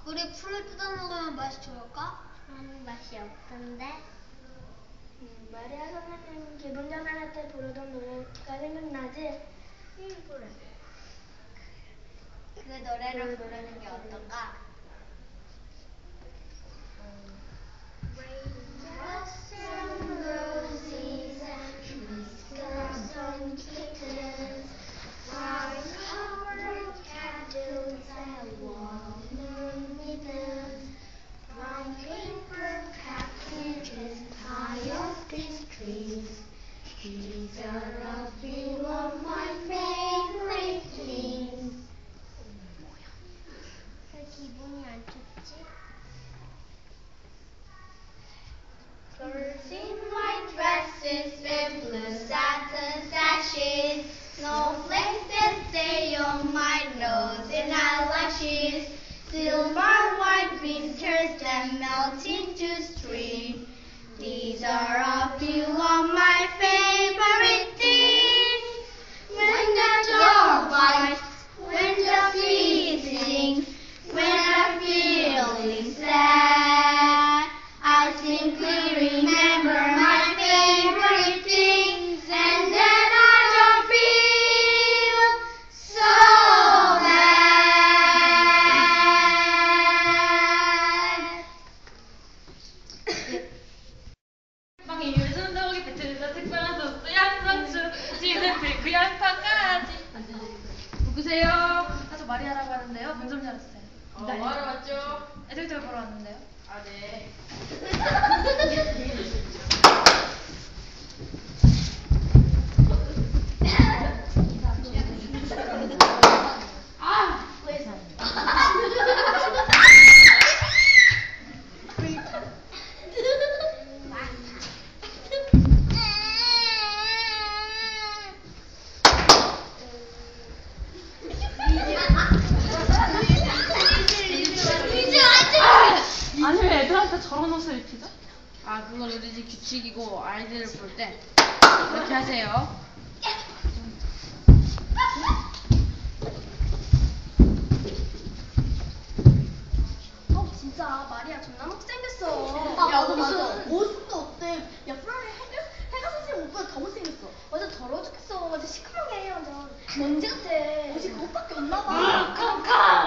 우리 풀을 뜯어 먹으면 맛이 좋을까? 맛이 없던데. 마리아 선생님 기분 전환할 때 부르던 노래가 생각나지? 그래. 그 노래를 부르는 게 어떨까? Raindrops and roses and whiskers on kittens, fire-powered candles and warm mittens, brown paper cartridges high up these trees. These are a few of my favorite things. 왜 기분이 안 좋지? Girls in white dresses with blue satin sashes, snowflakes that stay on my nose and eyelashes, silver white winters that melt into spring. These are a few of my favorite things. When the dog bites, when the bee sings, when I'm feeling sad, I simply remember my favorite things, and then I don't feel so bad. 빵이 요즘 배틀에서 특별한 소스 양상추 치즈필 그 양파까지. 누구세요? 저 마리아라고 하는데요. 문 좀 열었어요. 뭐하러 왔죠? 애들들 보러 왔는데요. 아, 네. 아니 왜 애들한테 저런 옷을 입히죠? 아, 그건 우리 집 규칙이고 아이들을 볼 때 이렇게 하세요. 진짜 마리아 존나 못생겼어. 야, 맞아. 옷도 어때? 야, 프라리 해가 선생님 옷보다 더 못생겼어. 완전 더러워 죽겠어. 완전 시커멓게 해, 완전. 먼지 같아. 옷이 그것밖에 없나 봐. 캄캄!